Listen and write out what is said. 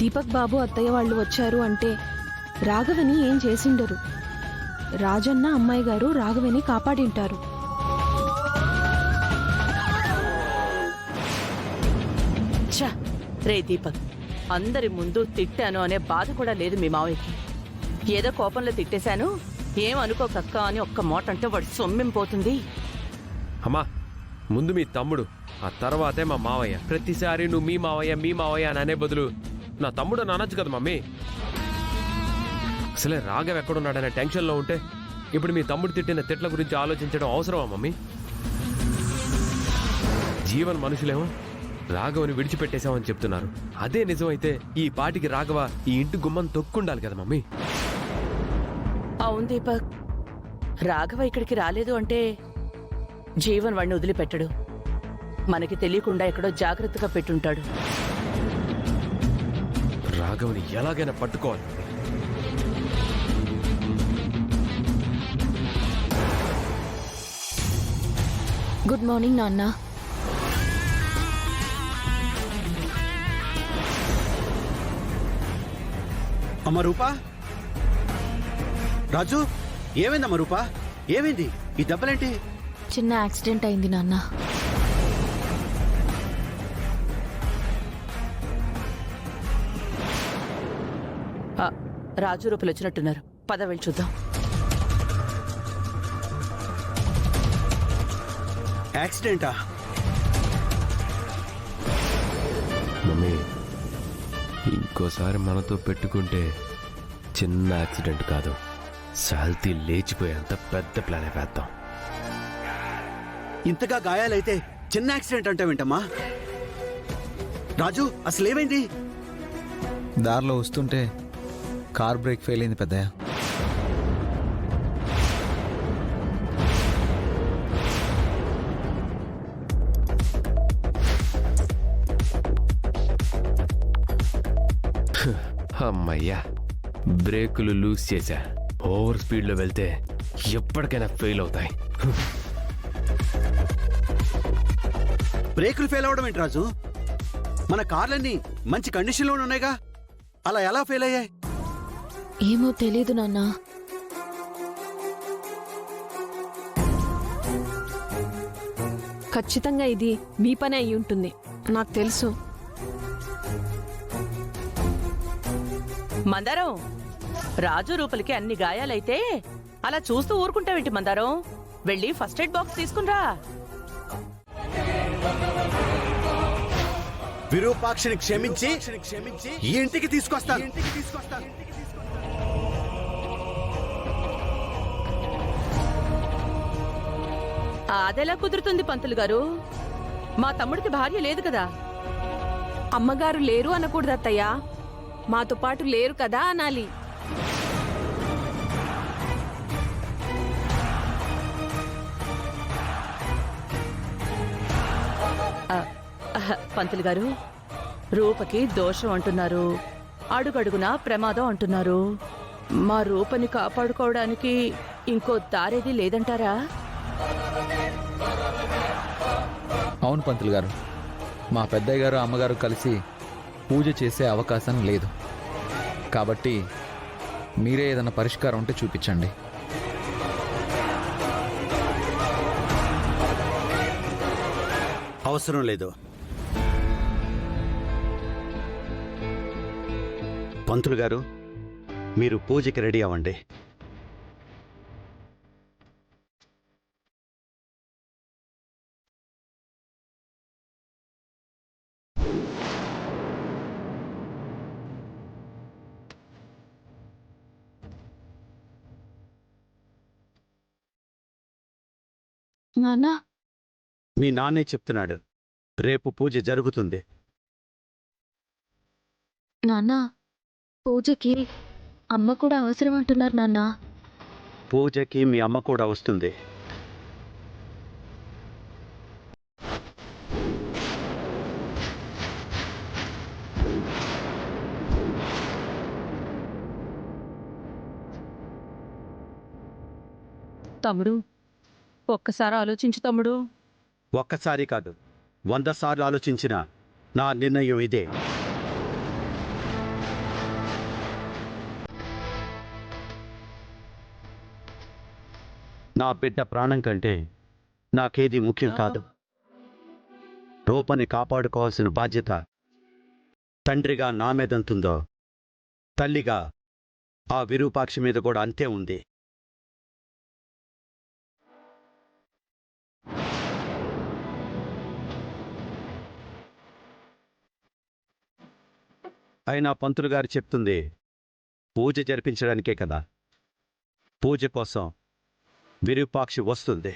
దీపక్ బాబు అత్తయ్య వాళ్ళు వచ్చారు అంటే రాఘవని ఏం చేసిండరు. రాజన్న అమ్మాయి గారు రాఘవని కాపాడింటారు. ఛా, రే దీపక్, అందరి ముందు తిట్టాను అనే బాధ కూడా లేదు మీ మావయ్యకి. ఏదో కోపంలో తిట్టేశాను, ఏమనుకోకక్క అని ఒక్క మాట అంటే వాడు సొమ్మింపోతుంది. అమ్మా, ముందు మీ తమ్ముడు, ఆ తర్వాతే మా మావయ్య. ప్రతిసారి నువ్వు మీ మావయ్య అని అనే బదులు నా తమ్ముడు అని అనొచ్చు కదా మమ్మీ. అసలే రాఘవ్ ఎక్కడున్నాడనే టెన్షన్లో ఉంటే ఇప్పుడు మీ తమ్ముడు తిట్టిన తిట్ల గురించి ఆలోచించడం అవసరమా మమ్మీ? జీవన్ మనుషులేమో రాఘవని విడిచిపెట్టేశామని చెప్తున్నారు. అదే నిజమైతే ఈ పాటికి రాఘవ ఈ ఇంటి గుమ్మం తొక్కుండాలి కదా మమ్మీ. అవును దీపక్, రాఘవ ఇక్కడికి రాలేదు అంటే జీవన్ వాడిని వదిలిపెట్టడు. మనకి తెలియకుండా ఎక్కడో జాగ్రత్తగా పెట్టుంటాడు. రాఘవని ఎలాగైనా పట్టుకోవాలి. గుడ్ మార్నింగ్ నాన్న. అమ్మ రూపా, రాజు, ఏమైందమ్మ రూపా? ఏమైంది? ఈ దెబ్బలేంటి? చిన్న యాక్సిడెంట్ అయింది నాన్న. రాజు రూపులు వచ్చినట్టున్నారు, పద వెళ్ళి చూద్దాం. యాక్సిడెంటా? మమ్మీ, ఇంకోసారి మనతో పెట్టుకుంటే చిన్న యాక్సిడెంట్ కాదు, శాల్తీ లేచిపోయేంత పెద్ద ప్లానే వేద్దాం. ఇంతగా గాయాలైతే చిన్న యాక్సిడెంట్ అంటావేంటమ్మా? రాజు, అసలేమైంది? దారిలో వస్తుంటే కార్ బ్రేక్ ఫెయిల్ అయింది పెద్దయ్య. అమ్మయ్యా, బ్రేకులు లూజ్ చేశా. ఓవర్ స్పీడ్లో వెళ్తే ఎప్పటికైనా ఫెయిల్ అవుతాయి. బ్రేకులు ఫెయిల్ అవడం ఏంటి రాజు? మన కార్లన్నీ మంచి కండిషన్లో ఉన్నాయిగా, అలా ఎలా ఫెయిల్ అయ్యాయి? ఏమో తెలీదు నాన్న. ఖచ్చితంగా ఇది మీ పని అయి ఉంటుంది, నాకు తెలుసు. మందారం, రాజు రూపలికి అన్ని గాయాలైతే అలా చూస్తూ ఊరుకుంటావేంటి మందారం? వెళ్ళి ఫస్ట్ ఎయిడ్ బాక్స్ తీసుకునిరా. విరూపాక్షిని క్షమించి ఈ ఇంటికి తీసుకొస్తాను. అదెలా కుదురుతుంది పంతులు గారు? మా తమ్ముడికి భార్య లేదు కదా. అమ్మగారు లేరు అనకూడదు అత్తయ్య, మాతో పాటు లేరు కదా అనాలి. పంతులు గారు, రూపకి దోషం అంటున్నారు, అడుగడుగునా ప్రమాదం అంటున్నారు. మా రూపని కాపాడుకోవడానికి ఇంకో దారేది లేదంటారా? అవును పంతులు గారు, మా పెద్దయ్య గారు అమ్మగారు కలిసి పూజ చేసే అవకాశం లేదు. కాబట్టి మీరే ఏదైనా పరిష్కారం ఉంటే చూపించండి. అవసరం లేదు. పంతులు గారు, మీరు పూజకి రెడీ అవ్వండి. నాన్న, మీ నాన్నే చెప్తున్నాడు, రేపు పూజ జరుగుతుంది. నాన్న, పూజకి అమ్మ కూడా అవసరం అంటున్నారు నాన్న. పూజకి మీ అమ్మ కూడా వస్తుంది. తమ్ముడు, ఒక్కసారి ఆలోచించు తమ్ముడు. ఒక్కసారి కాదు, 100 సార్లు ఆలోచించిన నా నిర్ణయం ఇదే. నా బిడ్డ ప్రాణం కంటే నాకేది ముఖ్యం కాదు. రూపని కాపాడుకోవాల్సిన బాధ్యత తండ్రిగా నా మీదంతుందో, తల్లిగా ఆ విరూపాక్షి మీద కూడా అంతే ఉంది. అయినా పంతులు గారు చెప్తుంది పూజ జరిపించడానికే కదా. పూజ కోసం విరూపాక్షి వస్తుంది.